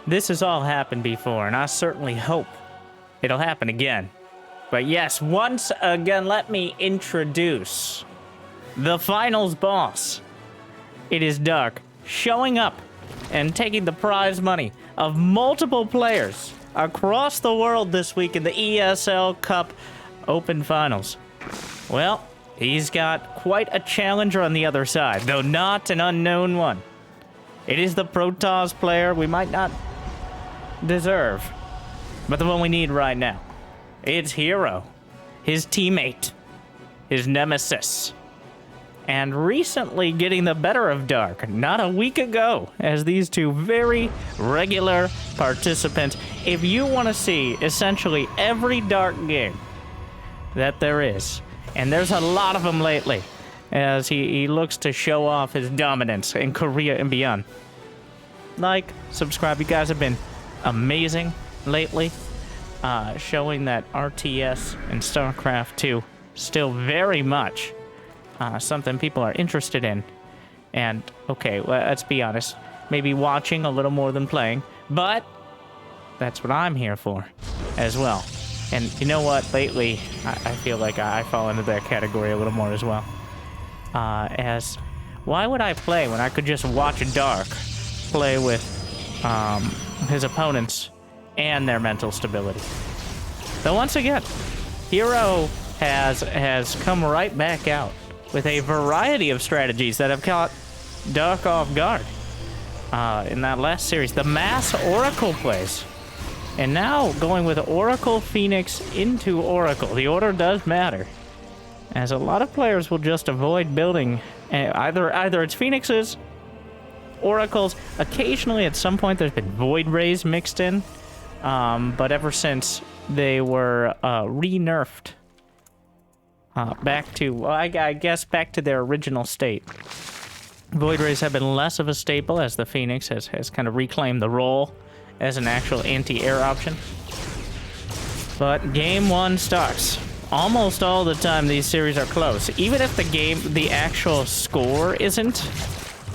This has all happened before, and I certainly hope it'll happen again. But yes, once again, let me introduce the finals boss. It is Dark, showing up and taking the prize money of multiple players across the world this week in the ESL Cup Open Finals. Well, he's got quite a challenger on the other side, though not an unknown one. It is the Protoss player we might not deserve, but the one we need right now. It's herO, his teammate, his nemesis, and recently getting the better of Dark, not a week ago, as these two very regular participants. If you want to see essentially every Dark game that there is, and there's a lot of them lately, as he looks to show off his dominance in Korea and beyond. Like, subscribe, you guys have been amazing lately, showing that RTS and StarCraft 2 still very much something people are interested in. And, okay, well, let's be honest, maybe watching a little more than playing, but that's what I'm here for as well. And you know what, lately, I feel like I fall into that category a little more as well. As, why would I play when I could just watch Dark play with his opponents and their mental stability? Though once again, herO has come right back out with a variety of strategies that have caught Dark off guard. In that last series, the mass Oracle plays. And now going with Oracle Phoenix into Oracle. The order does matter, as a lot of players will just avoid building either it's Phoenixes, Oracles. Occasionally at some point there's been Void Rays mixed in, but ever since they were re-nerfed back to, well, I guess back to their original state, Void Rays have been less of a staple, as the Phoenix has kind of reclaimed the role as an actual anti-air option. But game one starts. Almost all the time these series are close. Even if the actual score isn't,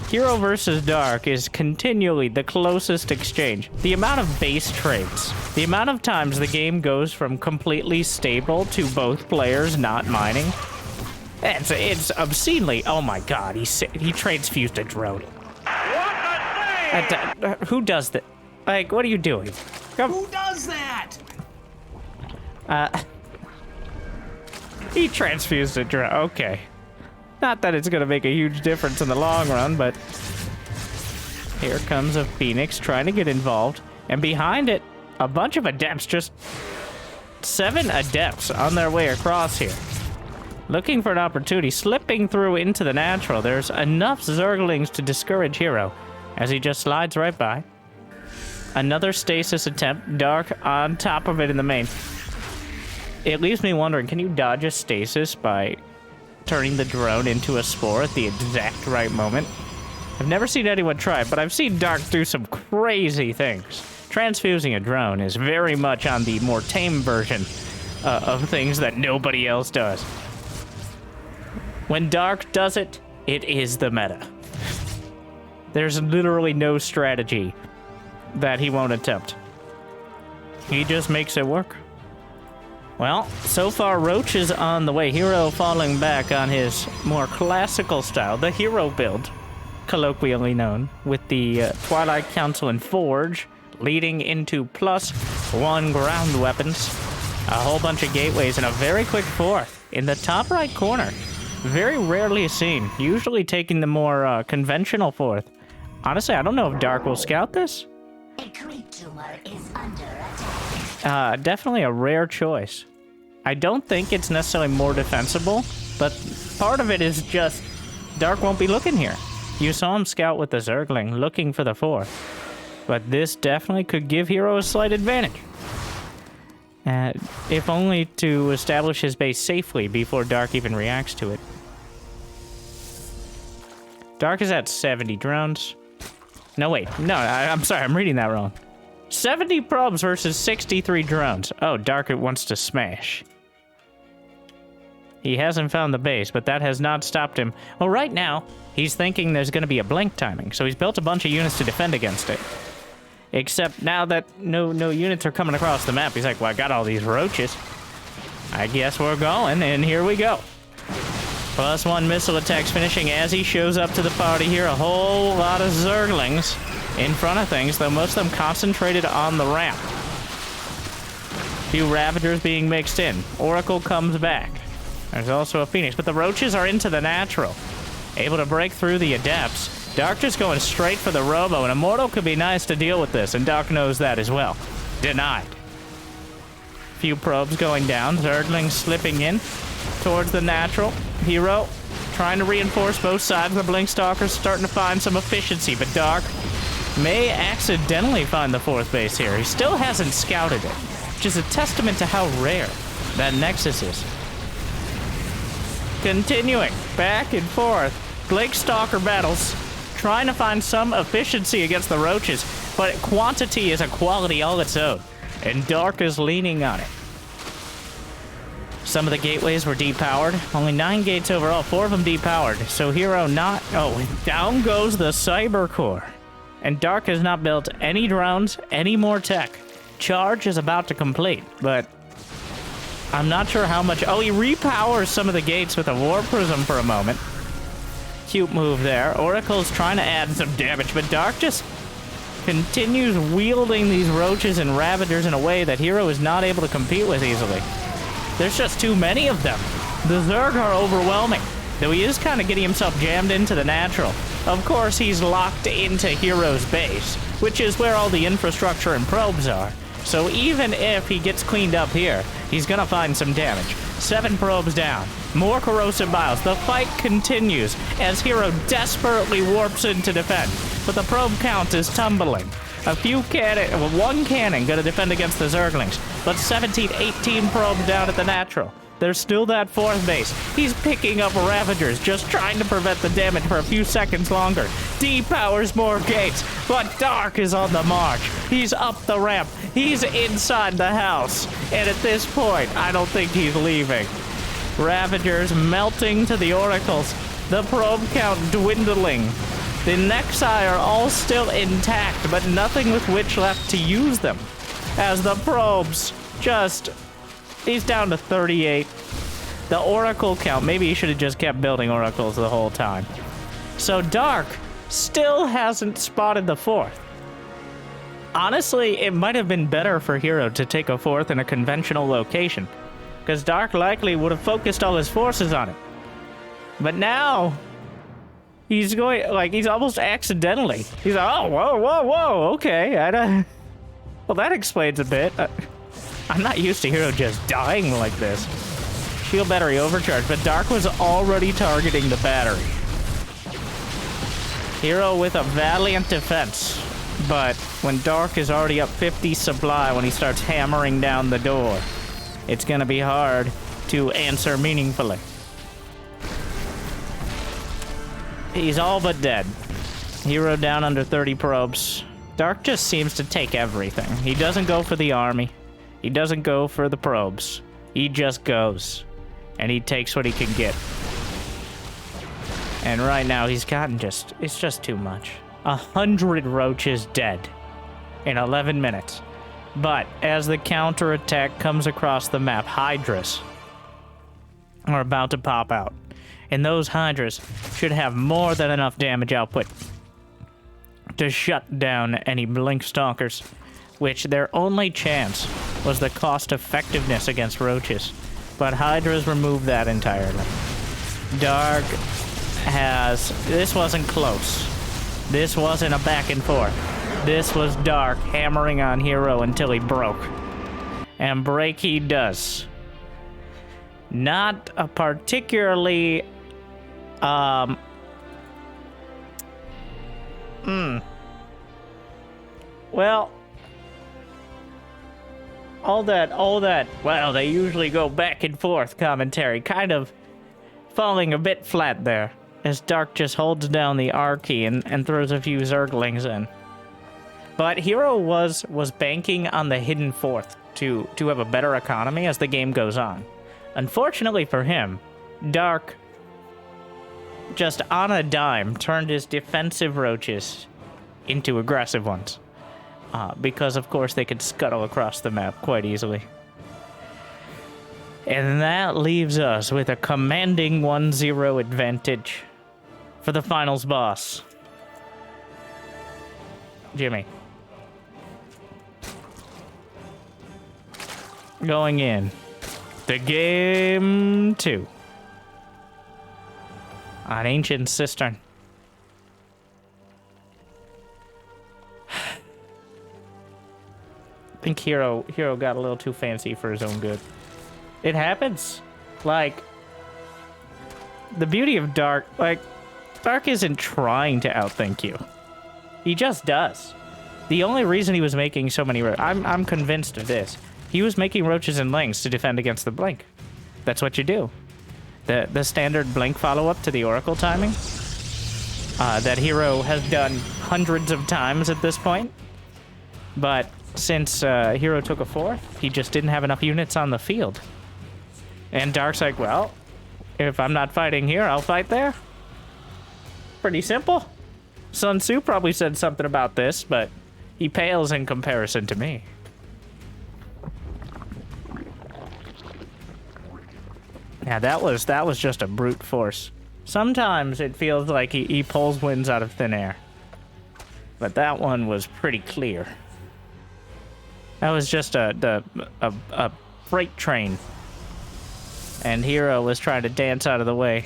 herO versus Dark is continually the closest exchange. The amount of base trades, the amount of times the game goes from completely stable to both players not mining, it's obscenely. Oh my god, he transfused a drone. What? Who does that? Like, what are you doing? Who does that? He transfused a drone. Okay. Not that it's gonna make a huge difference in the long run, but here comes a Phoenix trying to get involved, and behind it, a bunch of Adepts, just 7 Adepts on their way across here. Looking for an opportunity, slipping through into the natural. There's enough Zerglings to discourage herO, as he just slides right by. Another stasis attempt, Dark on top of it in the main. It leaves me wondering, can you dodge a stasis by turning the drone into a spore at the exact right moment? I've never seen anyone try it, but I've seen Dark do some crazy things. Transfusing a drone is very much on the more tame version of things that nobody else does. When Dark does it, it is the meta. There's literally no strategy that he won't attempt. He just makes it work. Well, so far Roach is on the way. herO falling back on his more classical style, the herO build, colloquially known, with the Twilight Council and Forge leading into +1 ground weapons, a whole bunch of gateways, and a very quick fourth in the top right corner. Very rarely seen, usually taking the more conventional fourth. Honestly, I don't know if Dark will scout this. A creep tumor is under attack. Definitely a rare choice. I don't think it's necessarily more defensible, but part of it is just Dark won't be looking here. You saw him scout with the Zergling, looking for the fourth. But this definitely could give herO a slight advantage. If only to establish his base safely before Dark even reacts to it. Dark is at 70 drones. No, wait. No, I'm sorry. I'm reading that wrong. 70 probes versus 63 drones. Oh, Dark wants to smash. He hasn't found the base, but that has not stopped him. Well, right now, he's thinking there's going to be a blink timing, so he's built a bunch of units to defend against it. Except now that no units are coming across the map, he's like, well, I got all these roaches. I guess we're going, and here we go. +1 missile attacks finishing as he shows up to the party here. A whole lot of Zerglings in front of things, though most of them concentrated on the ramp. Few Ravagers being mixed in. Oracle comes back. There's also a Phoenix, but the Roaches are into the natural. Able to break through the Adepts. Dark just going straight for the Robo, and Immortal could be nice to deal with this, and Dark knows that as well. Denied. Few probes going down. Zerglings slipping in towards the natural. herO trying to reinforce both sides. The Blinkstalker's starting to find some efficiency, but Dark may accidentally find the 4th base here. He still hasn't scouted it, which is a testament to how rare that Nexus is. Continuing back and forth. Blinkstalker battles, trying to find some efficiency against the Roaches, but quantity is a quality all its own, and Dark is leaning on it. Some of the gateways were depowered. Only 9 gates overall, 4 of them depowered. So herO not... Oh, down goes the Cyber Core. And Dark has not built any drones, any more tech. Charge is about to complete, but I'm not sure how much... Oh, he repowers some of the gates with a War Prism for a moment. Cute move there. Oracle's trying to add some damage, but Dark just continues wielding these Roaches and Ravagers in a way that herO is not able to compete with easily. There's just too many of them. The Zerg are overwhelming, though he is kind of getting himself jammed into the natural. Of course, he's locked into herO's base, which is where all the infrastructure and probes are. So even if he gets cleaned up here, he's gonna find some damage. 7 probes down. More corrosive biles. The fight continues as herO desperately warps in to defend, but the probe count is tumbling. A few cannon, well, 1 cannon gonna defend against the Zerglings, but 17, 18 probes down at the natural. There's still that 4th base. He's picking up Ravagers, just trying to prevent the damage for a few seconds longer. Depowers more gates, but Dark is on the march. He's up the ramp. He's inside the house. And at this point, I don't think he's leaving. Ravagers melting to the Oracles. The probe count dwindling. The Nexi are all still intact, but nothing with which left to use them. As the probes just... He's down to 38. The Oracle count, maybe he should have just kept building Oracles the whole time. So Dark still hasn't spotted the 4th. Honestly, it might have been better for herO to take a 4th in a conventional location, because Dark likely would have focused all his forces on it. But now... He's going, like, he's almost accidentally. He's like, oh, whoa, okay. Well, that explains a bit. I'm not used to herO just dying like this. Shield battery overcharged, but Dark was already targeting the battery. herO with a valiant defense, but when Dark is already up 50 supply when he starts hammering down the door, it's gonna be hard to answer meaningfully. He's all but dead. herO down under 30 probes. Dark just seems to take everything. He doesn't go for the army. He doesn't go for the probes. He just goes. And he takes what he can get. And right now he's gotten it's just too much. 100 Roaches dead in 11 minutes. But as the counterattack comes across the map, Hydras are about to pop out. And those Hydras should have more than enough damage output to shut down any Blinkstalkers, which their only chance was the cost effectiveness against Roaches. But Hydras removed that entirely. Dark has... This wasn't close. This wasn't a back and forth. This was Dark hammering on herO until he broke. And break he does. Not a particularly... Well, all that, well, they usually go back and forth commentary, kind of falling a bit flat there, as Dark just holds down the R key and throws a few Zerglings in. But herO was banking on the hidden 4th to have a better economy as the game goes on. Unfortunately for him, Dark, just on a dime, turned his defensive Roaches into aggressive ones. because of course they could scuttle across the map quite easily. And that leaves us with a commanding 1-0 advantage for the finals boss. Jimmy. Going in. The game 2. On Ancient Cistern. I think herO got a little too fancy for his own good. It happens. Like, the beauty of Dark, like, Dark isn't trying to outthink you. He just does. The only reason he was making so many, I'm convinced of this. He was making roaches and lings to defend against the blink. That's what you do. The standard blink follow-up to the Oracle timing that herO has done hundreds of times at this point. But since herO took a 4th, he just didn't have enough units on the field. And Dark's like, well, if I'm not fighting here, I'll fight there. Pretty simple. Sun Tzu probably said something about this, but he pales in comparison to me. Yeah, that was just a brute force. Sometimes it feels like he pulls wins out of thin air. But that one was pretty clear. That was just a freight train. And herO was trying to dance out of the way.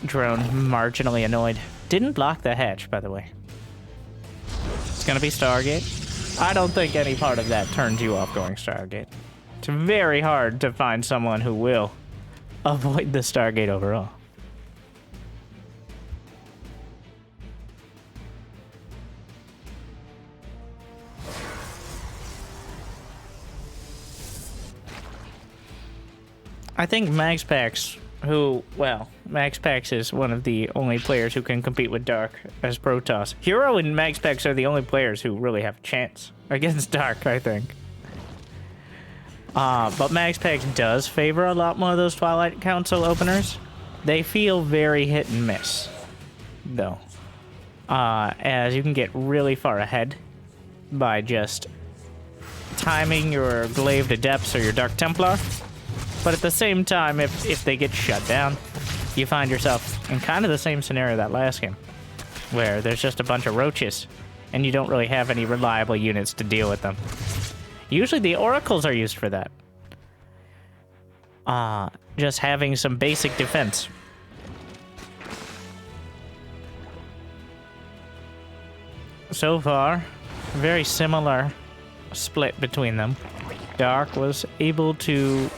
Drone marginally annoyed. Didn't block the hatch, by the way. It's gonna be Stargate. I don't think any part of that turns you off going Stargate. It's very hard to find someone who will avoid the Stargate overall. I think MaxPax, MaxPax is one of the only players who can compete with Dark as Protoss. herO and MaxPax are the only players who really have a chance against Dark, I think. But MaxPax does favor a lot more of those Twilight Council openers. They feel very hit and miss, though. As you can get really far ahead by just timing your Glaive Adepts or your Dark Templar. But at the same time, if they get shut down, you find yourself in kind of the same scenario that last game, where there's just a bunch of roaches, and you don't really have any reliable units to deal with them. Usually the oracles are used for that. Just having some basic defense. So far, very similar split between them. Dark was able to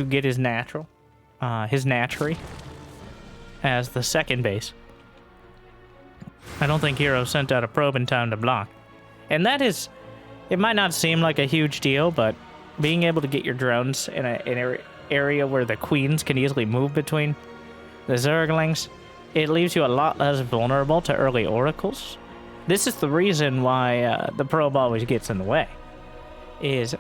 get his natural, his natchery as the second base. I don't think herO sent out a probe in time to block. And that is, it might not seem like a huge deal, but being able to get your drones in an area where the queens can easily move between the Zerglings, it leaves you a lot less vulnerable to early oracles. This is the reason why the probe always gets in the way, is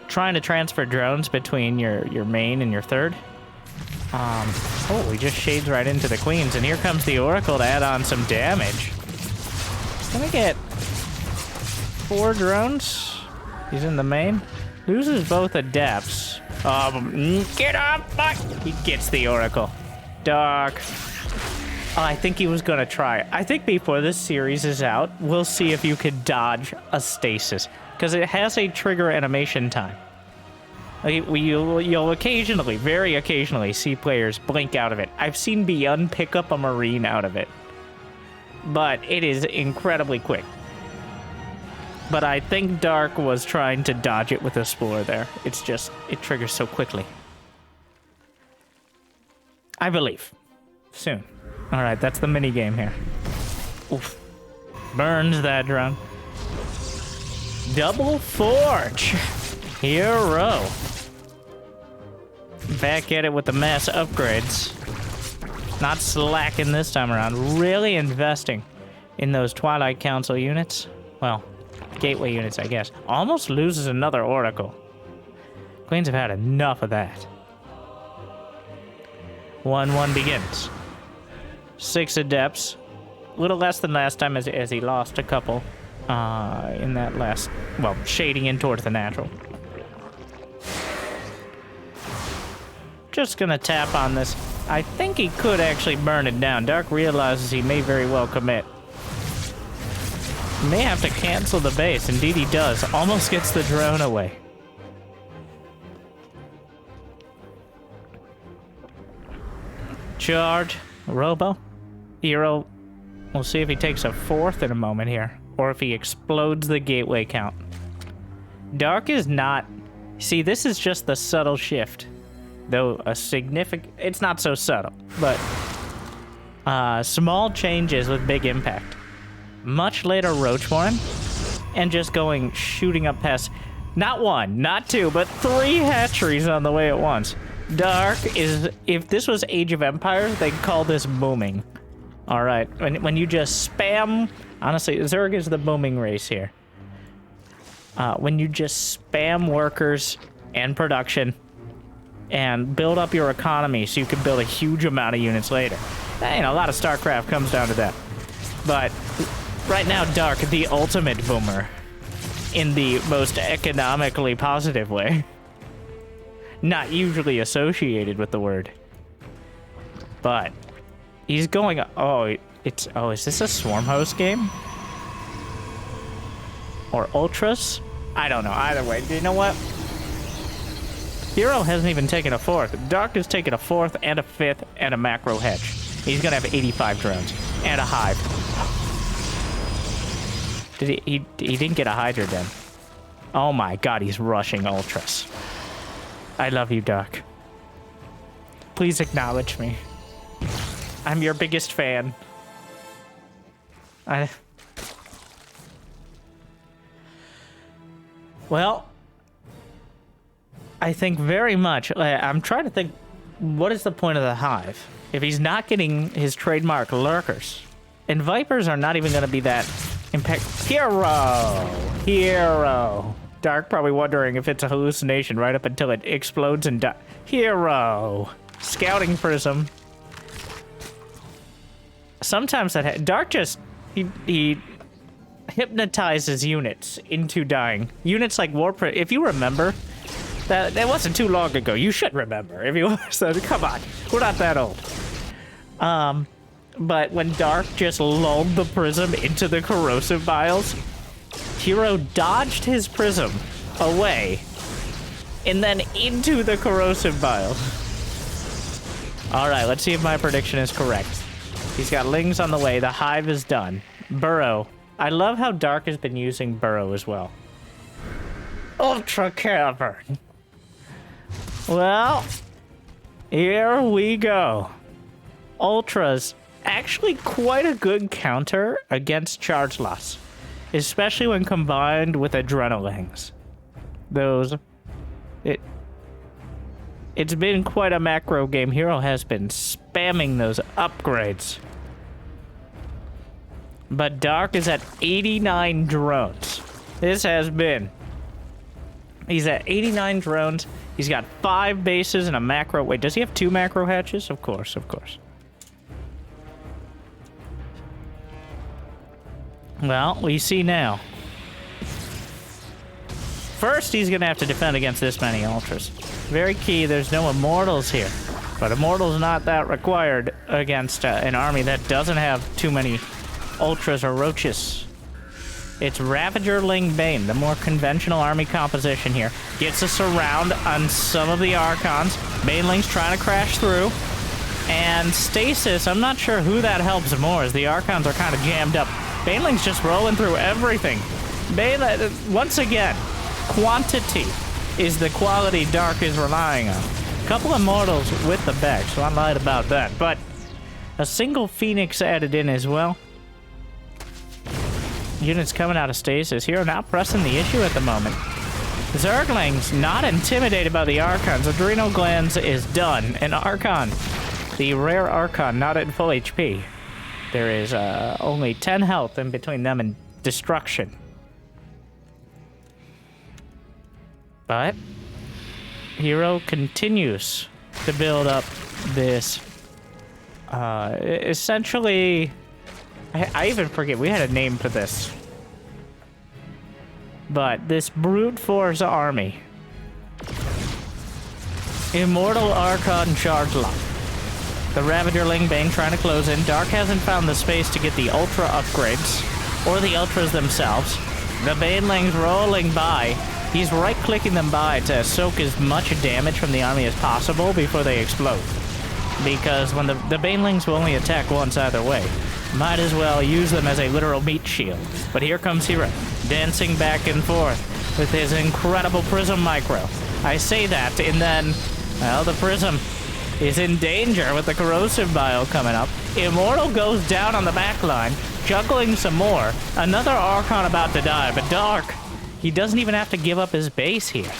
trying to transfer drones between your main and your third. Oh, he just shades right into the queens, and here comes the Oracle to add on some damage. Gonna get 4 drones. He's in the main. Loses both adepts. Get up! He gets the Oracle. Dark. Oh, I think he was gonna try. I think before this series is out, we'll see if you can dodge a stasis, because it has a trigger animation time. You'll occasionally, very occasionally, see players blink out of it. I've seen Beyond pick up a Marine out of it, but it is incredibly quick. But I think Dark was trying to dodge it with a Spore there. It's just, it triggers so quickly. I believe. Soon. Alright, that's the mini game here. Oof. Burns that drone. Double Forge. herO. Back at it with the mass upgrades. Not slacking this time around. Really investing in those Twilight Council units. Well, gateway units, I guess. Almost loses another Oracle. Queens have had enough of that. 1-1 begins. 6 Adepts. A little less than last time as he lost a couple in that last, well, shading in towards the natural. Just gonna tap on this. I think he could actually burn it down. Dark realizes he may very well commit. May have to cancel the base. Indeed he does. Almost gets the drone away. Charge. Robo. herO. We'll see if he takes a fourth in a moment here. Or if he explodes the gateway count. Dark is not... See, this is just the subtle shift. Though a significant... It's not so subtle. But... small changes with big impact. Much later Roachborn. And just going... Shooting up past... Not one, not two, but 3 hatcheries on the way at once. Dark is... If this was Age of Empires, they'd call this booming. Alright, when you just spam... Honestly, Zerg is the booming race here. When you just spam workers and production and build up your economy so you can build a huge amount of units later. You know, a lot of StarCraft comes down to that. But right now, Dark, the ultimate boomer in the most economically positive way. Not usually associated with the word. But he's going... Oh, it's... Oh, is this a Swarm Host game? Or Ultras? I don't know. Either way, do you know what? herO hasn't even taken a fourth. Dark has taken a fourth and a fifth and a macro hedge. He's gonna have 85 drones and a hive. Did he didn't get a Hydra then. Oh my god, he's rushing Ultras. I love you, Dark. Please acknowledge me. I'm your biggest fan. Well, I think very much... I'm trying to think, what is the point of the hive? If he's not getting his trademark lurkers, and Vipers are not even going to be that impact... herO! Dark probably wondering if it's a hallucination right up until it explodes and dies. herO! Scouting Prism. Sometimes that... Dark just... He hypnotizes units into dying. Units like Warprint. If you remember, that wasn't too long ago. You should remember. If you so, come on, we're not that old. But when Dark just lulled the prism into the corrosive vials, herO dodged his prism away and then into the corrosive vials. All right, let's see if my prediction is correct. He's got Lings on the way. The hive is done. Burrow. I love how Dark has been using Burrow as well. Ultra Cavern. Well, here we go. Ultras. Actually quite a good counter against charge loss. Especially when combined with Adrenalings. It's been quite a macro game. herO has been spamming those upgrades. But Dark is at 89 drones. This has been. He's at 89 drones. He's got 5 bases and a macro. Wait, does he have 2 macro hatches? Of course, of course. Well, we see now. First, he's going to have to defend against this many Ultras. Very key, there's no Immortals here. But Immortals not that required against an army that doesn't have too many Ultras or Roaches. It's Ravager, Ling, Bane, the more conventional army composition here. Gets a surround on some of the Archons. Baneling's trying to crash through. And Stasis, I'm not sure who that helps more, as the Archons are kind of jammed up. Baneling's just rolling through everything. Once again, quantity is the quality Dark is relying on. A couple of Immortals with the back, so I lied about that. But a single Phoenix added in as well. Units coming out of stasis here, not pressing the issue at the moment. Zerglings not intimidated by the Archons. Adrenal Glands is done. An Archon, the rare Archon, not at full HP. There is only 10 health in between them and destruction. But herO continues to build up this essentially I even forget, we had a name for this. But this brute force army. Immortal Archon Charge Lock. The Ravagerling Bane trying to close in. Dark hasn't found the space to get the Ultra upgrades. Or the Ultras themselves. The Banelings rolling by. He's right-clicking them by to soak as much damage from the army as possible before they explode. Because when the Banelings will only attack once either way. Might as well use them as a literal meat shield. But here comes herO, dancing back and forth with his incredible Prism Micro. I say that, and then, well, the Prism is in danger with the Corrosive Bile coming up. Immortal goes down on the back line, juggling some more. Another Archon about to die, but Dark, he doesn't even have to give up his base here.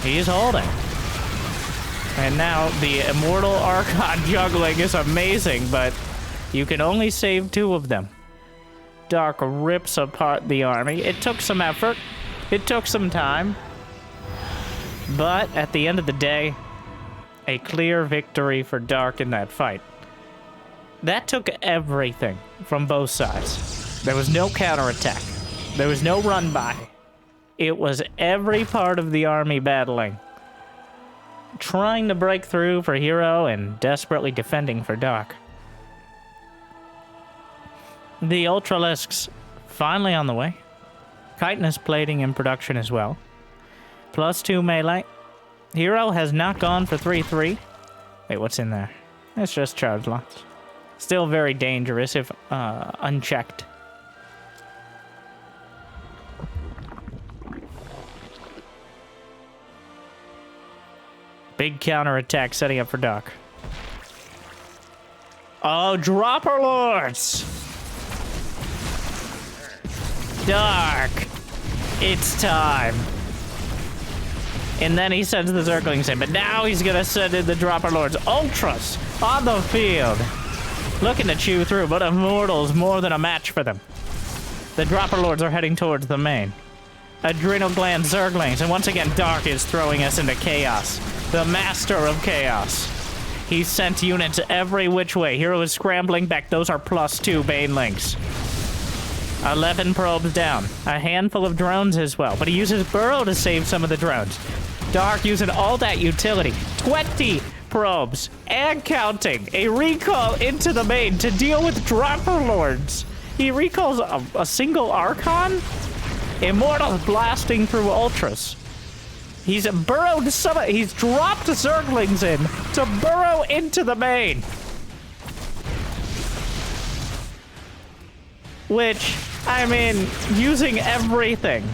He's holding. And now the Immortal Archon juggling is amazing, but you can only save 2 of them. Dark rips apart the army. It took some effort. It took some time. But at the end of the day, a clear victory for Dark in that fight. That took everything from both sides. There was no counterattack. There was no run-by. It was every part of the army battling. Trying to break through for herO and desperately defending for Dark. The ultralisks finally on the way. Chitinous plating in production as well. +2 melee. herO has not gone for 3-3. Wait, what's in there? It's just charge locks. Still very dangerous if unchecked. Big counterattack setting up for Dark. Oh, Dropper Lords! Dark! It's time. And then he sends the Zerglings in, but now he's gonna send in the Dropper Lords. Ultras on the field. Looking to chew through, but Immortal's more than a match for them. The Dropper Lords are heading towards the main. Adrenal Gland Zerglings, and once again Dark is throwing us into chaos. The master of chaos. He's sent units every which way. herO is scrambling back. Those are +2 Banelings. 11 probes down. A handful of drones as well, but he uses burrow to save some of the drones. Dark using all that utility. 20 probes and counting. A recall into the main to deal with Dropper Lords. He recalls a single Archon? Immortal blasting through Ultras. He's burrowed he's dropped Zerglings in to burrow into the main. Which, I mean, using everything.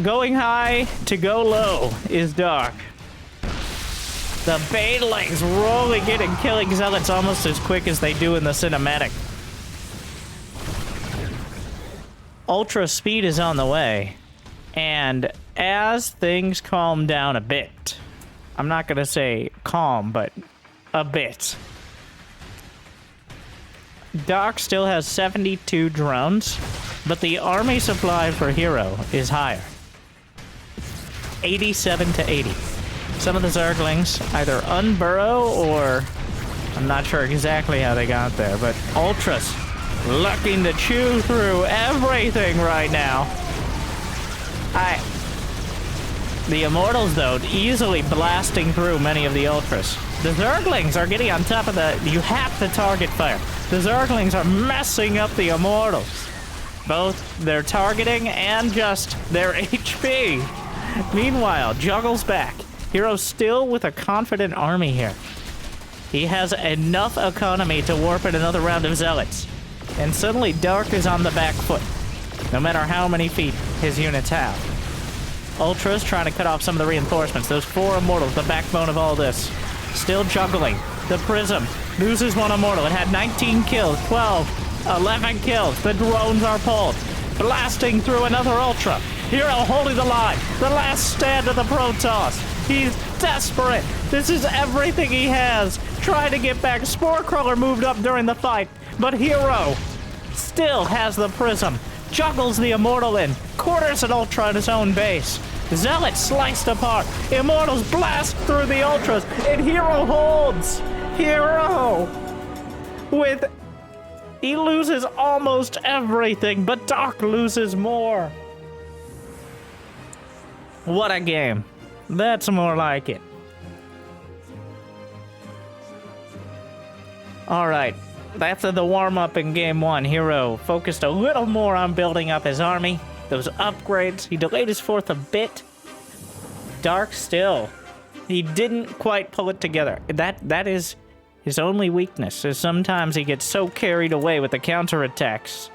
Going high to go low is Dark. The Banelings rolling in and killing Zealots almost as quick as they do in the cinematic. Ultra speed is on the way. And as things calm down a bit, I'm not going to say calm, but a bit. Dark still has 72 drones, but the army supply for herO is higher. 87 to 80. Some of the Zerglings either unburrow or I'm not sure exactly how they got there, but Ultras looking to chew through everything right now. The Immortals, though, easily blasting through many of the Ultras. The Zerglings are getting on top of the... You have to target fire. The Zerglings are messing up the Immortals. Both their targeting and just their HP. Meanwhile, Juggle's back. herO still with a confident army here. He has enough economy to warp in another round of Zealots. And suddenly Dark is on the back foot. No matter how many feet his units have. Ultras trying to cut off some of the reinforcements. Those 4 Immortals, the backbone of all this. Still juggling. The Prism loses 1 Immortal. It had 19 kills, 12, 11 kills. The drones are pulled. Blasting through another Ultra. herO holding the line. The last stand of the Protoss. He's desperate. This is everything he has. Trying to get back. Sporecrawler moved up during the fight. But herO still has the Prism. Juggles the Immortal in. Quarters an Ultra in his own base. Zealot sliced apart. Immortals blast through the Ultras. And herO holds. herO with He loses almost everything, but Dark loses more. What a game. That's more like it. Alright, after the warm-up in Game 1, herO focused a little more on building up his army. Those upgrades, he delayed his fourth a bit. Dark still, he didn't quite pull it together. That is his only weakness, is sometimes he gets so carried away with the counterattacks.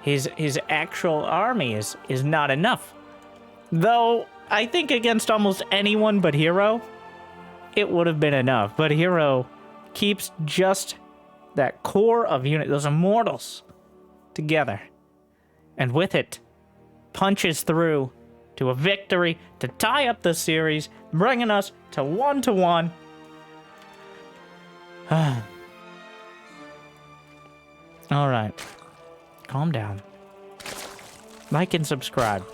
His actual army is not enough. Though, I think against almost anyone but herO, it would have been enough. But herO keeps just that core of unit, those immortals, together. And with it, punches through to a victory to tie up the series, bringing us to 1-1. All right. Calm down. Like and subscribe.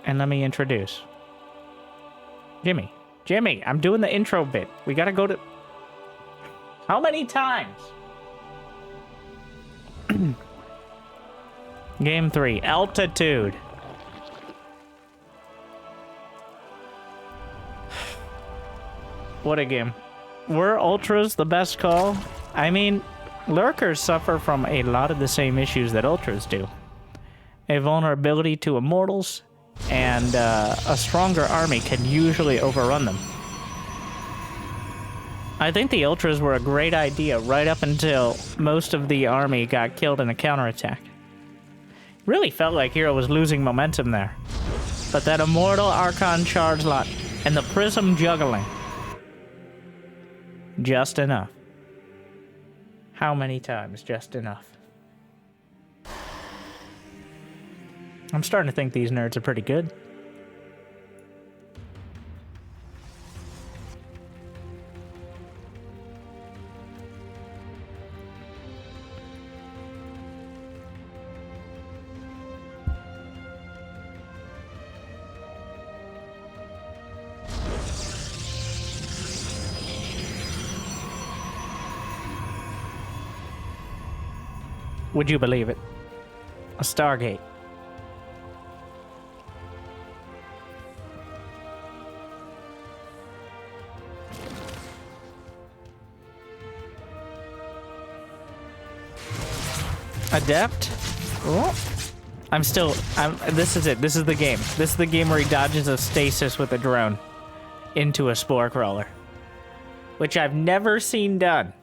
And let me introduce Jimmy. Jimmy, I'm doing the intro bit. We gotta go to... How many times? Game 3, Altitude. What a game. Were Ultras the best call? I mean, Lurkers suffer from a lot of the same issues that Ultras do. A vulnerability to Immortals, and a stronger army can usually overrun them. I think the Ultras were a great idea right up until most of the army got killed in a counterattack. Really felt like herO was losing momentum there. But that Immortal Archon charge lot and the Prism juggling. Just enough. How many times just enough? I'm starting to think these nerds are pretty good. Would you believe it? A Stargate. Adept? Oh. This is it. This is the game. This is the game where he dodges a stasis with a drone into a spore crawler. Which I've never seen done.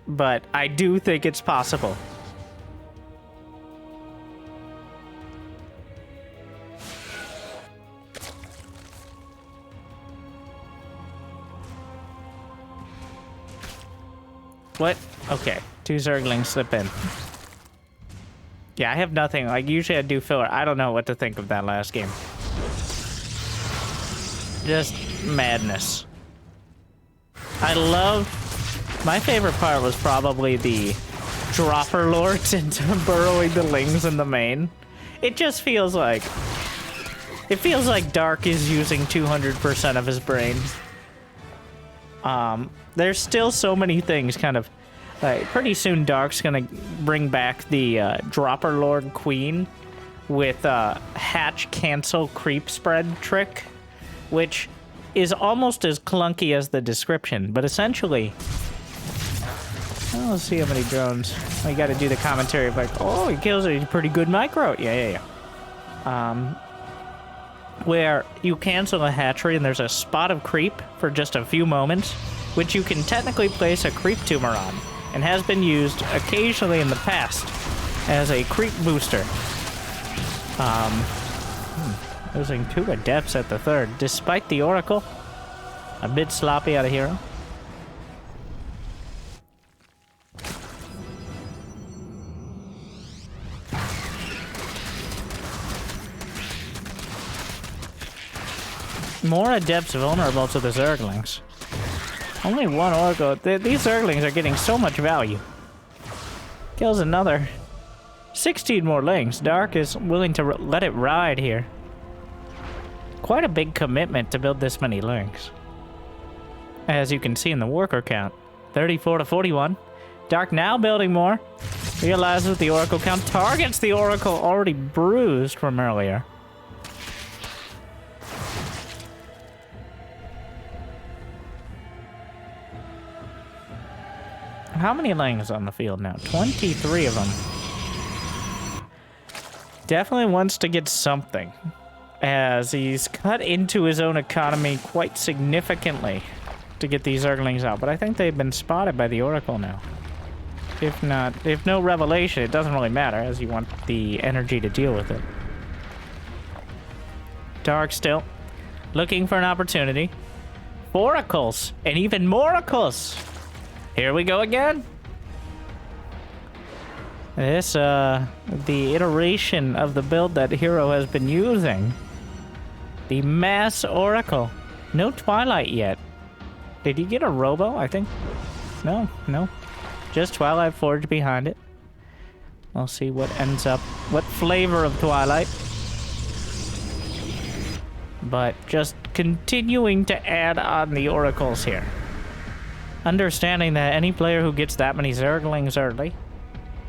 But I do think it's possible. What? Okay. 2 Zerglings slip in. Yeah, I have nothing. Like, usually I do filler. I don't know what to think of that last game. Just madness. I love... My favorite part was probably the dropper lords into burrowing the lings in the main. It just feels like... It feels like Dark is using 200% of his brain. There's still so many things kind of... pretty soon Dark's gonna bring back the Dropper Lord Queen with hatch cancel creep spread trick, which is almost as clunky as the description, but essentially... let's see how many drones. You gotta do the commentary of like, oh, he kills a pretty good micro. Yeah. Where you cancel a hatchery and there's a spot of creep for just a few moments, which you can technically place a creep tumor on, and has been used occasionally in the past as a creep booster. Losing 2 adepts at the third, despite the Oracle. A bit sloppy out of herO. More adepts vulnerable to the Zerglings. Only 1 Oracle. These Zerglings are getting so much value. Kills another. 16 more lings. Dark is willing to let it ride here. Quite a big commitment to build this many lings. As you can see in the worker count. 34 to 41. Dark now building more. Realizes the Oracle count. Targets the Oracle already bruised from earlier. How many Lings on the field now? 23 of them. Definitely wants to get something, as he's cut into his own economy quite significantly to get these Zerglings out. But I think they've been spotted by the Oracle now. If not, if no revelation, it doesn't really matter, as you want the energy to deal with it. Dark still looking for an opportunity. Oracles, and even more oracles. Here we go again. This, the iteration of the build that herO has been using. The Mass Oracle. No Twilight yet. Did he get a Robo, I think? No. Just Twilight Forge behind it. We'll see what ends up, what flavor of Twilight. But just continuing to add on the Oracles here. Understanding that any player who gets that many Zerglings early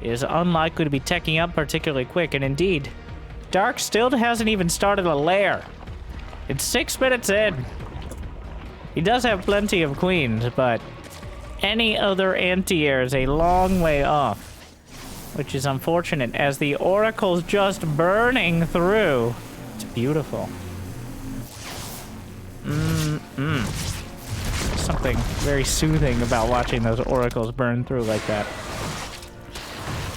is unlikely to be teching up particularly quick, and indeed, Dark still hasn't even started a lair. It's 6 minutes in. He does have plenty of queens, but any other anti-air is a long way off, which is unfortunate, as the Oracle's just burning through. It's beautiful. Something very soothing about watching those Oracles burn through like that.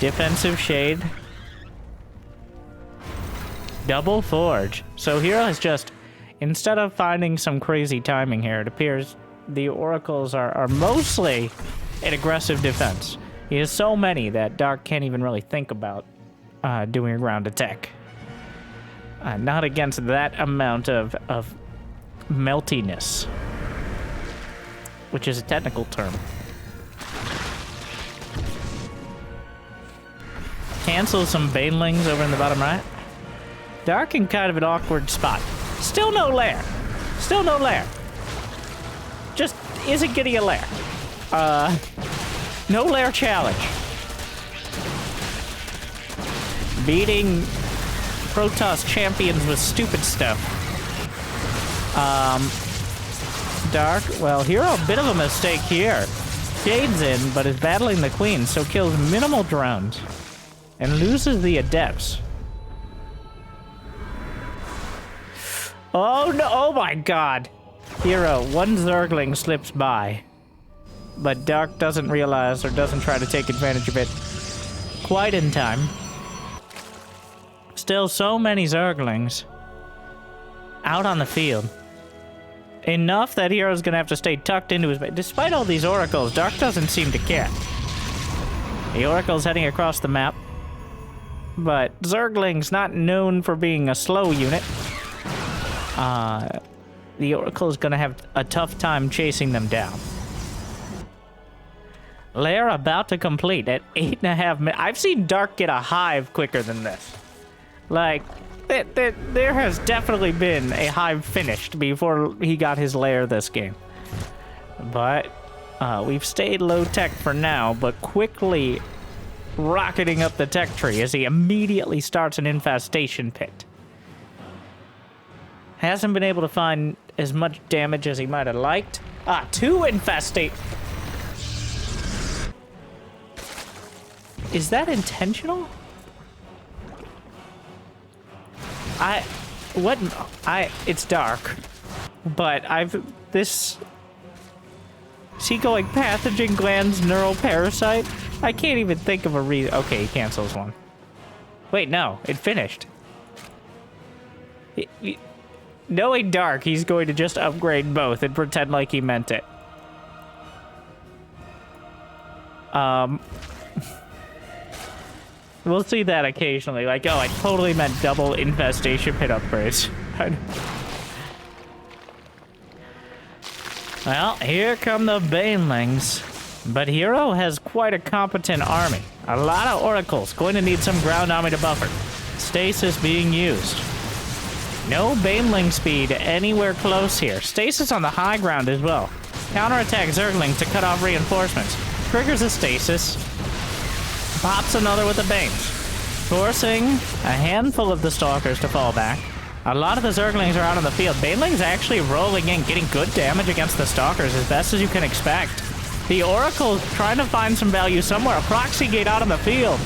Defensive Shade. Double Forge. So herO has just, instead of finding some crazy timing here, it appears the Oracles are mostly an aggressive defense. He has so many that Dark can't even really think about doing a ground attack. Not against that amount of meltiness, which is a technical term. Cancel some Banelings over in the bottom right. Dark in kind of an awkward spot. Still no lair. Still no lair. Just isn't getting a lair. No lair challenge. Beating Protoss champions with stupid stuff. Dark, well, herO, a bit of a mistake here. Shade's in, but is battling the queen, so kills minimal drones. And loses the adepts. Oh no, oh my god. herO, one Zergling slips by. But Dark doesn't realize or doesn't try to take advantage of it quite in time. Still so many Zerglings out on the field. Enough that herO's gonna have to stay tucked into his base. Despite all these Oracles, Dark doesn't seem to care. The Oracle's heading across the map. But Zergling's not known for being a slow unit. The Oracle's gonna have a tough time chasing them down. Lair about to complete at 8.5 minutes. I've seen Dark get a hive quicker than this. Like, there has definitely been a hive finished before he got his lair this game. But we've stayed low tech for now, but quickly rocketing up the tech tree as he immediately starts an infestation pit. Hasn't been able to find as much damage as he might have liked. 2 infestate. Is that intentional? It's Dark. But is he going pathogen glands, neural parasite? I can't even think of a reason. Okay, he cancels one. Wait, no, it finished. Knowing Dark, he's going to just upgrade both and pretend like he meant it. We'll see that occasionally. Like, oh, I totally meant double infestation pit upgrades. Well, here come the Banelings. But herO has quite a competent army. A lot of Oracles. Going to need some ground army to buffer. Stasis being used. No Baneling speed anywhere close here. Stasis on the high ground as well. Counterattack Zergling to cut off reinforcements. triggers a stasis, pops another with the Banes, forcing a handful of the Stalkers to fall back. A lot of the Zerglings are out on the field. Baneling's actually rolling in, getting good damage against the Stalkers, as best as you can expect. The Oracle's trying to find some value somewhere. A proxy gate out on the field.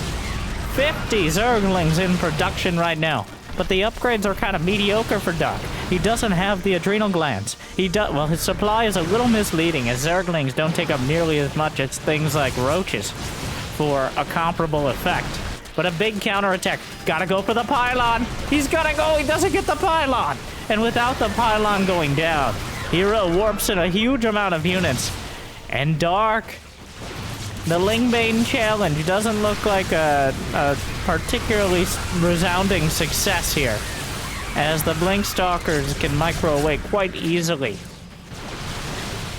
50 Zerglings in production right now. But the upgrades are kind of mediocre for Doc. He doesn't have the adrenal glands. Well, his supply is a little misleading, as Zerglings don't take up nearly as much as things like roaches for a comparable effect. But a big counterattack. Gotta go for the pylon. He's gotta go. He doesn't get the pylon. And without the pylon going down, herO warps in a huge amount of units. And Dark, the Lingbane challenge doesn't look like a particularly resounding success here, as the Blink Stalkers can micro away quite easily.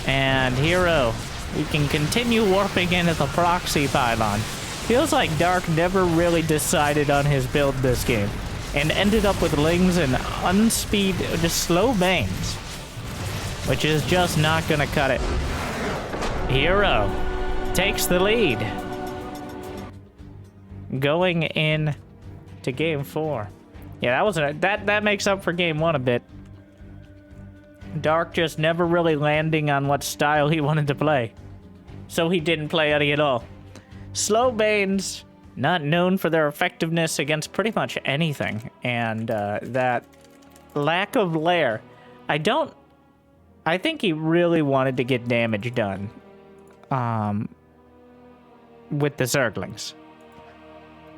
And herO, we can continue warping into the proxy pylon. Feels like Dark never really decided on his build this game, and ended up with Lings and unspeed, just slow Banes, which is just not gonna cut it. herO takes the lead, going in to game 4. Yeah, that makes up for game 1 a bit. Dark just never really landing on what style he wanted to play, so he didn't play any at all. Slow Banes, not known for their effectiveness against pretty much anything, and that lack of lair. I think he really wanted to get damage done with the Zerglings,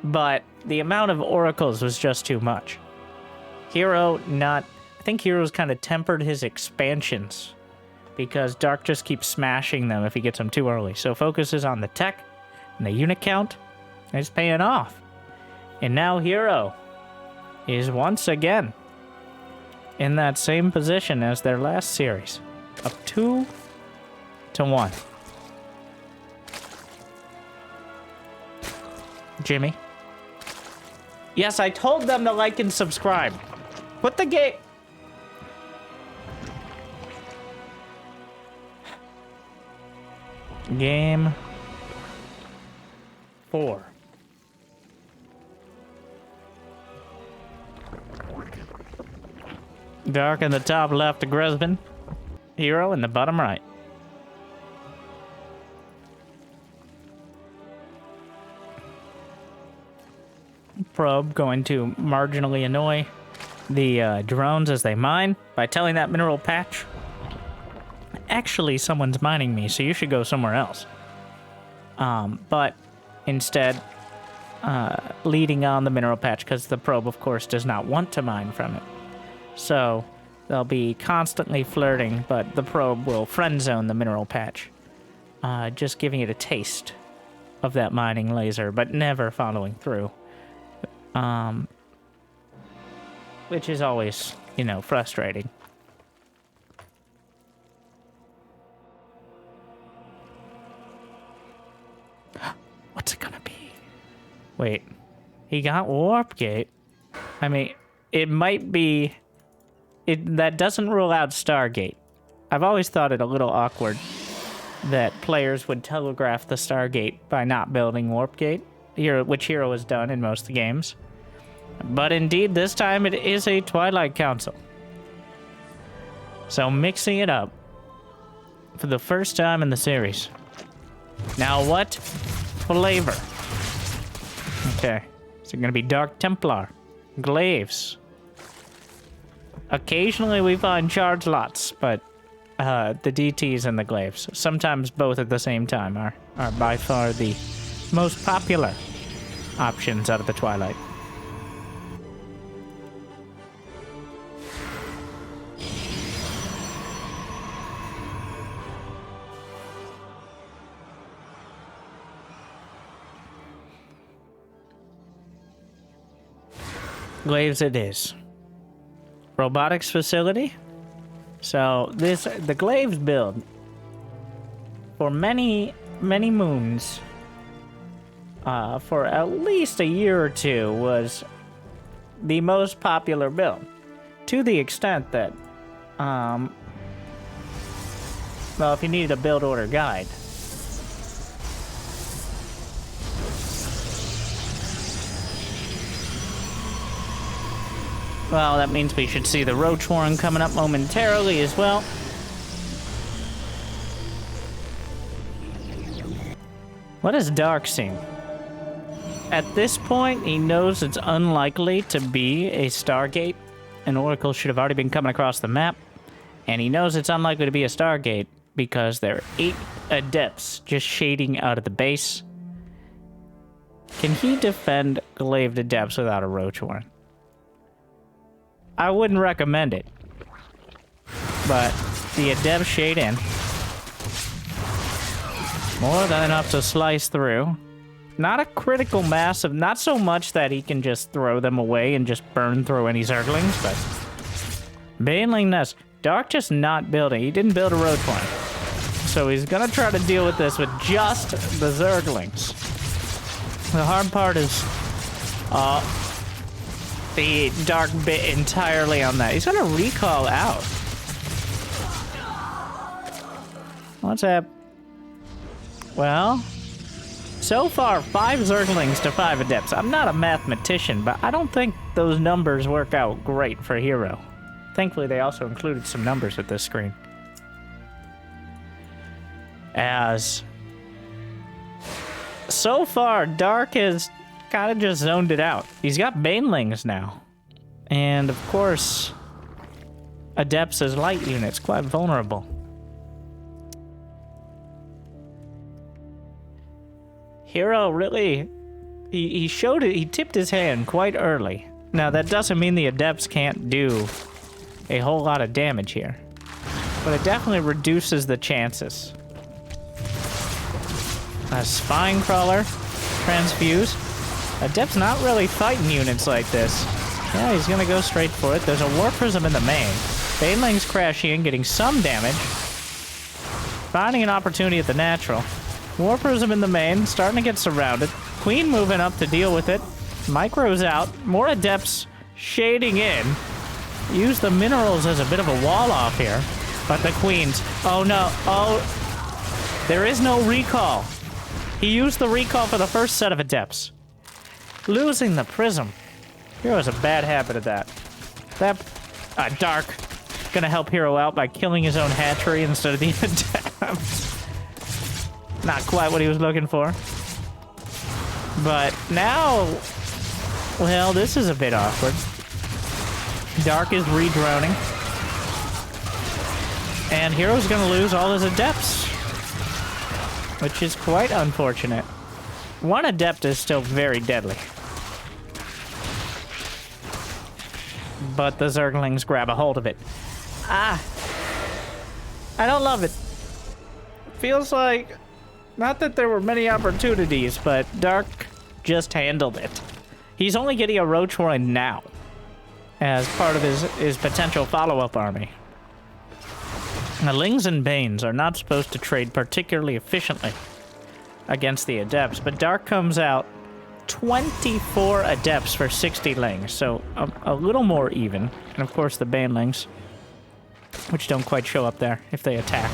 but the amount of oracles was just too much. herO I think herO's kind of tempered his expansions, because Dark just keeps smashing them if he gets them too early. So focuses on the tech and the unit count, and it's paying off. And now herO is once again in that same position as their last series, up 2-1. Jimmy. Yes, I told them to like and subscribe. Put the game. Game 4. Dark in the top left of Gresbin. herO in the bottom right. Probe going to marginally annoy the drones as they mine by telling that mineral patch, actually someone's mining me, so you should go somewhere else. But instead leading on the mineral patch, because the probe of course does not want to mine from it. So they'll be constantly flirting, but the probe will friend zone the mineral patch, just giving it a taste of that mining laser, but never following through. Which is always, frustrating. What's it gonna be? Wait, he got Warp Gate. I mean, it might be... that doesn't rule out Stargate. I've always thought it a little awkward that players would telegraph the Stargate by not building Warp Gate, which herO has done in most games. But indeed, this time it is a Twilight Council. So mixing it up for the first time in the series. Now what flavor? Okay, so gonna be Dark Templar, Glaives. Occasionally we find charge lots, but the DTs and the Glaives, sometimes both at the same time, are by far the most popular options out of the Twilight. Glaives it is. Robotics facility. So the Glaives build for many moons, for at least a year or two, was the most popular build, to the extent that well, if you needed a build order guide, Well, that means we should see the Roach Warren coming up momentarily as well. What does Dark seem? At this point, he knows it's unlikely to be a Stargate. An Oracle should have already been coming across the map. And he knows it's unlikely to be a Stargate because there are 8 Adepts just shading out of the base. Can he defend Glaved Adepts without a Roach Warren? I wouldn't recommend it. But the Adepts shade in. More than enough to slice through. Not a critical mass of, not so much that he can just throw them away and just burn through any Zerglings, but Baneling Nest. Dark just not building. He didn't build a Roach Warren. So he's gonna try to deal with this with just the Zerglings. The hard part is the Dark bit entirely on that. He's gonna recall out. What's up? Well, so far, 5 Zerglings to 5 Adepts. I'm not a mathematician, but I don't think those numbers work out great for herO. Thankfully, they also included some numbers with this screen. As so far, Dark has kind of just zoned it out. He's got Banelings now. And of course, Adepts as light units, quite vulnerable. herO really, he showed it, he tipped his hand quite early. Now that doesn't mean the Adepts can't do a whole lot of damage here, but it definitely reduces the chances. A Spine Crawler, Transfuse. Adepts not really fighting units like this. Yeah, he's gonna go straight for it. There's a War Prism in the main. Baneling's crashing in, getting some damage. Finding an opportunity at the natural. War Prism in the main, starting to get surrounded. Queen moving up to deal with it. Micro's out. More Adepts shading in. Use the minerals as a bit of a wall off here. But the Queens. Oh no. Oh. There is no recall. He used the recall for the first set of Adepts. Losing the Prism. herO has a bad habit of that. Dark. Gonna help herO out by killing his own hatchery instead of the Adepts. Not quite what he was looking for. But now, well, this is a bit awkward. Dark is redroning. And herO's gonna lose all his Adepts. Which is quite unfortunate. One Adept is still very deadly. But the Zerglings grab a hold of it. I don't love it. Feels like, not that there were many opportunities, but Dark just handled it. He's only getting a Roach Warren now as part of his potential follow-up army. The Lings and Banes are not supposed to trade particularly efficiently against the Adepts, but Dark comes out 24 Adepts for 60 Lings, so a little more even. And of course the Banelings, which don't quite show up there if they attack.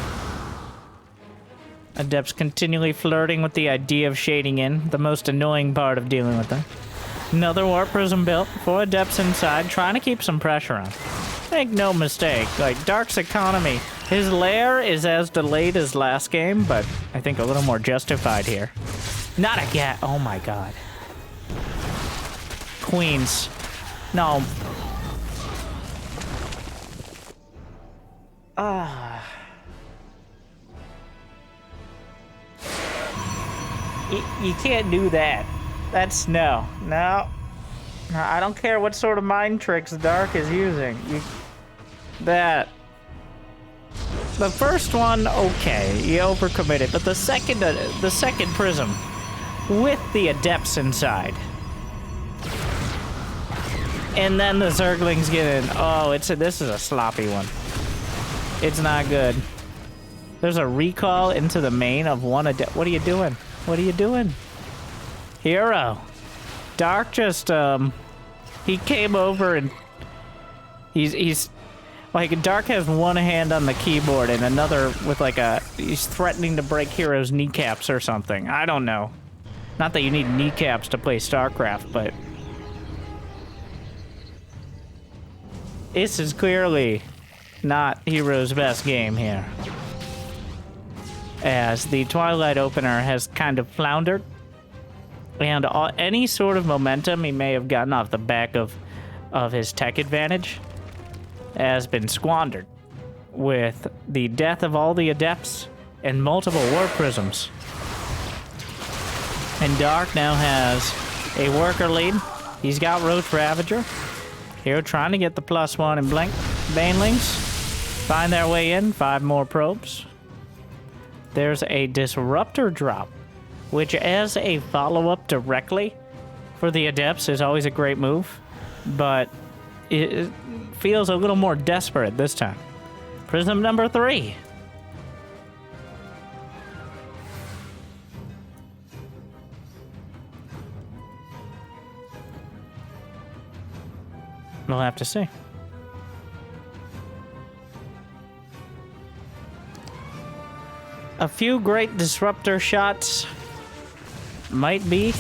Adepts continually flirting with the idea of shading in, the most annoying part of dealing with them. Another War Prism built, 4 Adepts inside, trying to keep some pressure on. Make no mistake, like, Dark's economy, his lair is as delayed as last game, but I think a little more justified here. Not again. Oh my god. Queens. No. You can't do that. That's no. I don't care what sort of mind tricks Dark is using. The first one, okay, you overcommitted, but the second Prism with the Adepts inside, and then the Zerglings get in. Oh, this is a sloppy one. It's not good. There's a recall into the main of one Adept. What are you doing? What are you doing? herO. Dark just, he came over and he's like, Dark has one hand on the keyboard and another with like he's threatening to break herO's kneecaps or something. I don't know. Not that you need kneecaps to play StarCraft, but This is clearly not hero's best game here, as the Twilight opener has kind of floundered, and any sort of momentum he may have gotten off the back of his tech advantage has been squandered with the death of all the adepts and multiple war prisms. And Dark now has a worker lead. He's got Roach Ravager. Here trying to get the +1 and Blink Banelings. Find their way in. 5 more probes. There's a Disruptor drop, which as a follow-up directly for the Adepts is always a great move, but it feels a little more desperate this time. Prism number 3. We'll have to see. A few great disruptor shots. Might be.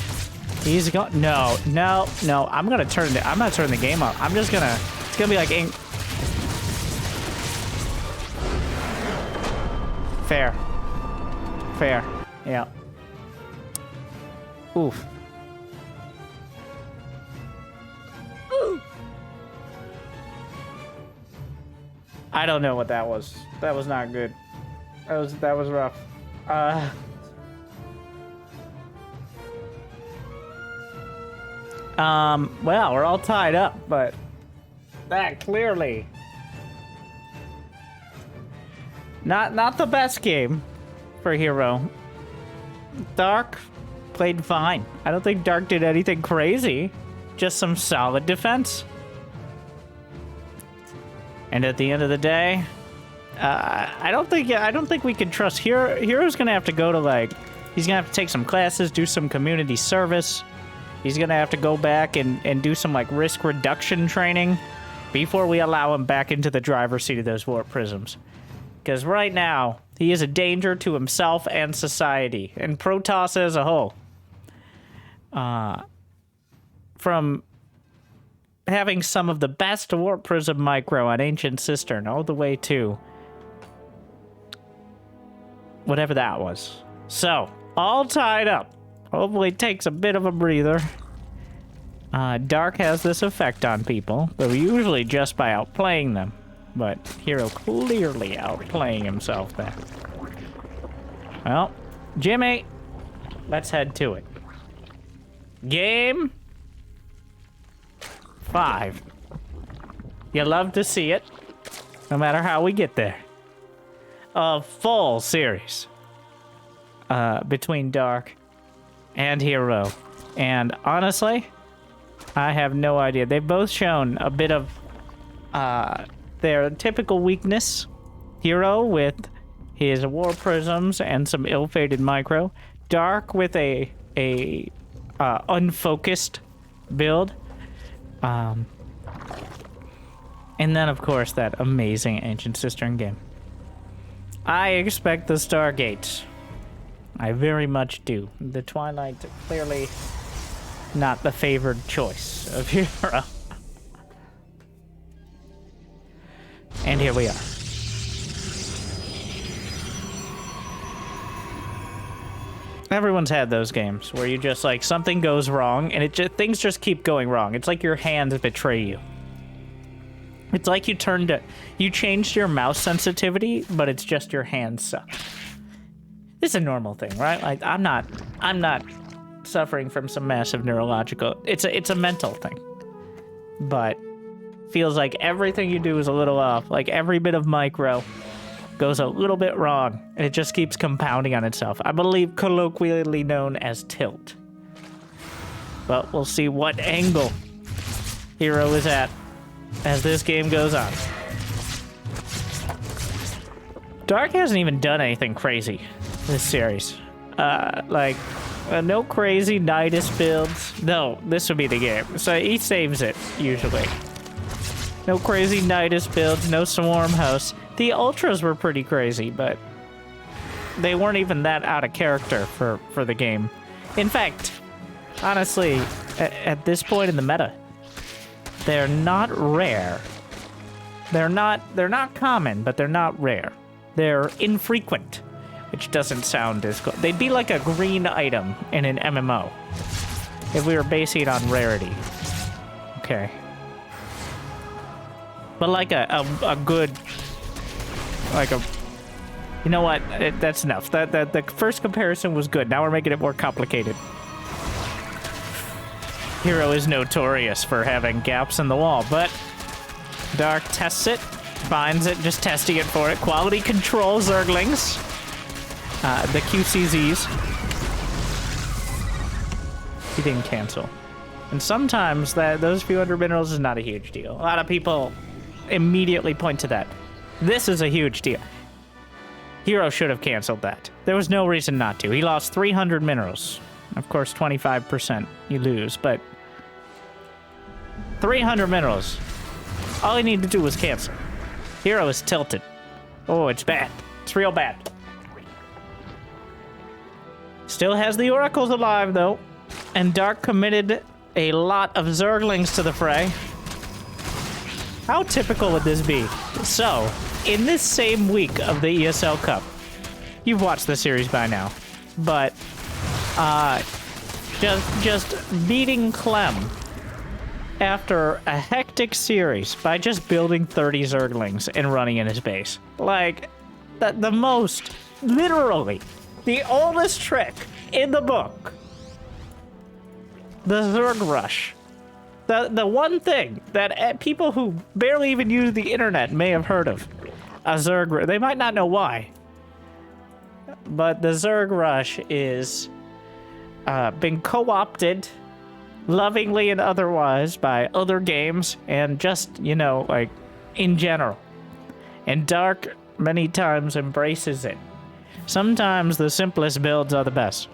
He's going. No. I'm gonna turn it. I'm not turning the game off. I'm just gonna. It's gonna be like. Fair. Yeah. Oof. I don't know what that was. That was not good. That was rough. Well, we're all tied up, but that clearly not the best game for herO. Dark played fine. I don't think Dark did anything crazy. Just some solid defense. And at the end of the day, I don't think we can trust hero's gonna have to go to, like, he's gonna have to take some classes, do some community service. He's gonna have to go back and do some, like, risk reduction training before we allow him back into the driver's seat of those warp prisms. Because right now, he is a danger to himself and society, and Protoss as a whole. From having some of the best warp prism micro on Ancient Cistern all the way to whatever that was. So, all tied up. Hopefully takes a bit of a breather. Dark has this effect on people, but usually just by outplaying them. But herO clearly outplaying himself there. Well, Jimmy, let's head to it. Game 5. You love to see it, no matter how we get there. A full series between Dark and herO. And honestly, I have no idea. They've both shown a bit of their typical weakness. herO with his war prisms and some ill-fated micro. Dark with a unfocused build. And then, of course, that amazing Ancient Cistern game. I expect the Stargates. I very much do. The Twilight, clearly not the favored choice of herO. And here we are. Everyone's had those games where you just, like, something goes wrong and things just keep going wrong. It's like your hands betray you. It's like you changed your mouse sensitivity, but it's just your hands suck. This is a normal thing, right? Like, I'm not suffering from some massive neurological. It's a mental thing. But feels like everything you do is a little off. Like every bit of micro goes a little bit wrong, and it just keeps compounding on itself. I believe colloquially known as tilt. But we'll see what angle herO is at as this game goes on. Dark hasn't even done anything crazy this series. No crazy Nidus builds. No, this would be the game. So he saves it, usually. No crazy Nidus builds, no Swarm House. The Ultras were pretty crazy, but they weren't even that out of character for the game. In fact, honestly, at this point in the meta, they're not rare They're not common, but they're not rare. They're infrequent, which doesn't sound as good. They'd be like a green item in an MMO if we were basing it on rarity. Okay. But like a good, like a, you know what? That's enough. The first comparison was good. Now we're making it more complicated. herO is notorious for having gaps in the wall, but Dark tests it, finds it, just testing it for it. Quality control Zerglings. The QCZs. He didn't cancel. And sometimes those few hundred minerals is not a huge deal. A lot of people immediately point to that. This is a huge deal. herO should have canceled that. There was no reason not to. He lost 300 minerals. Of course, 25% you lose, but 300 minerals. All he needed to do was cancel. herO is tilted. Oh, it's bad. It's real bad. Still has the oracles alive, though. And Dark committed a lot of Zerglings to the fray. How typical would this be? So, in this same week of the ESL Cup, you've watched the series by now, but just beating Clem after a hectic series by just building 30 Zerglings and running in his base. Like, the most, literally, the oldest trick in the book. The Zerg Rush. The one thing that people who barely even use the internet may have heard of. A Zerg, they might not know why. But the Zerg Rush is been co-opted lovingly and otherwise by other games and just, you know, like in general. And Dark many times embraces it. Sometimes the simplest builds are the best.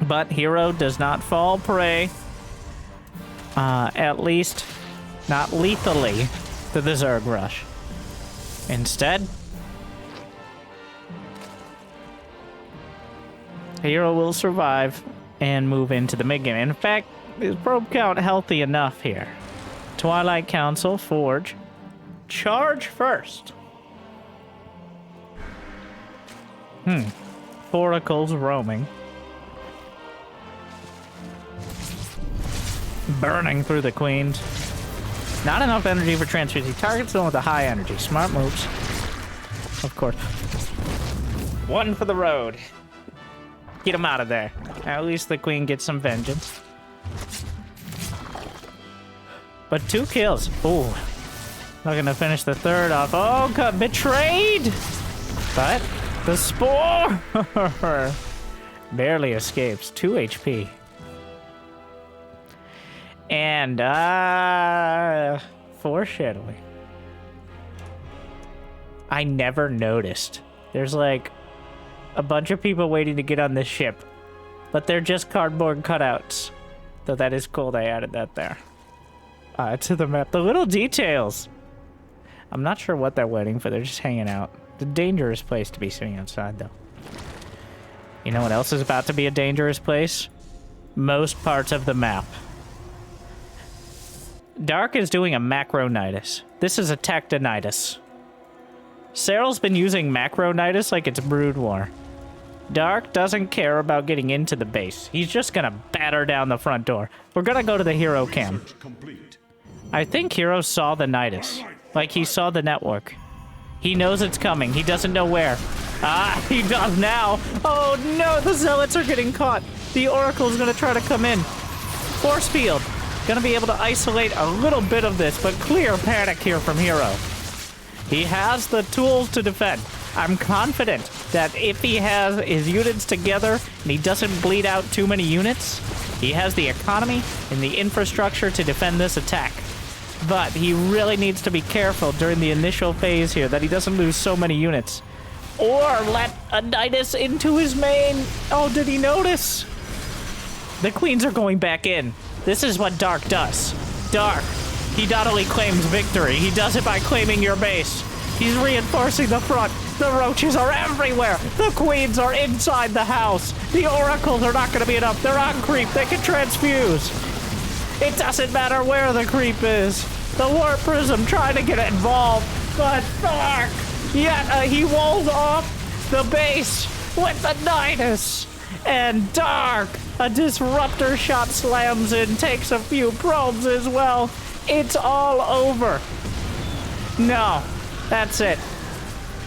But herO does not fall prey, at least not lethally, to the Zerg Rush. Instead, herO will survive and move into the mid game. In fact, is probe count healthy enough here? Twilight Council, Forge. Charge first. Oracles roaming. Burning through the queens. Not enough energy for transfuse. He targets them with a high energy. Smart moves. Of course. One for the road. Get him out of there. At least the queen gets some vengeance. But 2 kills. Ooh. Looking to finish the third off. Oh, got betrayed! But the spore barely escapes. 2 HP. And, foreshadowing. I never noticed. There's like a bunch of people waiting to get on this ship, but they're just cardboard cutouts. Though that is cool they added that there. To the map. The little details. I'm not sure what they're waiting for. They're just hanging out. It's a dangerous place to be sitting outside, though. You know what else is about to be a dangerous place? Most parts of the map. Dark is doing a macronitis. This is a tectonitis. Cyril's been using macronitis like it's Brood War. Dark doesn't care about getting into the base. He's just gonna batter down the front door. We're gonna go to the herO cam. I think herO saw the nidus. Like he saw the network. He knows it's coming. He doesn't know where. Ah, he does now. Oh no, the zealots are getting caught. The oracle's gonna try to come in. Force field. Gonna be able to isolate a little bit of this, but clear panic here from herO. He has the tools to defend. I'm confident that if he has his units together and he doesn't bleed out too many units, he has the economy and the infrastructure to defend this attack. But he really needs to be careful during the initial phase here that he doesn't lose so many units. Or let a nidus into his main. Oh, did he notice? The queens are going back in. This is what Dark does. Dark, he not only claims victory, he does it by claiming your base. He's reinforcing the front. The roaches are everywhere. The queens are inside the house. The oracles are not going to be enough. They're on creep. They can transfuse. It doesn't matter where the creep is. The Warp Prism trying to get involved, but fuck! Yet he walls off the base with the Nidus. And Dark, a disruptor shot slams in, takes a few probes as well. It's all over. No, that's it.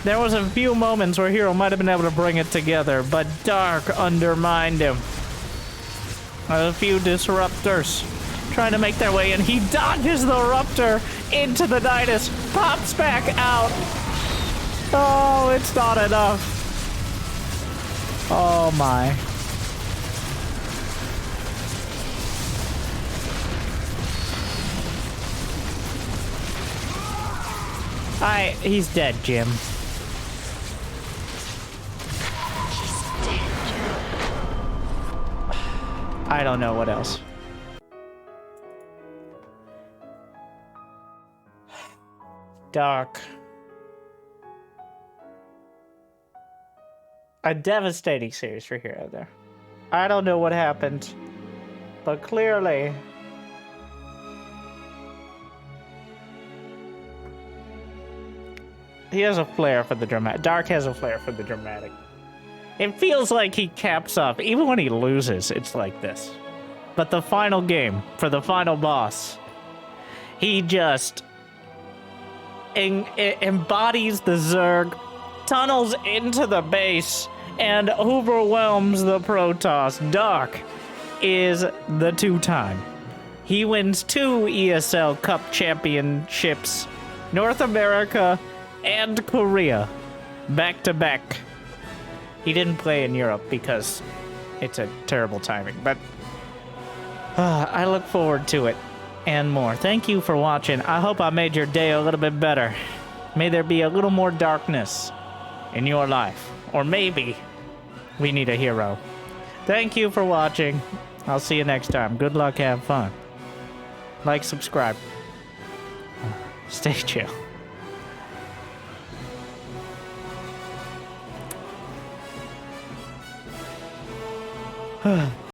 There was a few moments where herO might have been able to bring it together, but Dark undermined him. A few disruptors trying to make their way in. He dodges the Ruptor into the Nidus, pops back out. Oh, it's not enough. Oh my. He's dead, Jim. I don't know what else. Dark. A devastating series for herO there. I don't know what happened, but clearly he has a flair for the dramatic. Dark has a flair for the dramatic. It feels like he caps up. Even when he loses, it's like this. But the final game, for the final boss, he just embodies the Zerg, tunnels into the base, and overwhelms the Protoss. Dark is the two-time. He wins 2 ESL Cup championships, North America and Korea, back-to-back. He didn't play in Europe because it's a terrible timing, but I look forward to it and more. Thank you for watching. I hope I made your day a little bit better. May there be a little more darkness in your life. Or maybe we need a herO. Thank you for watching. I'll see you next time. Good luck, have fun. Like, subscribe. Stay chill.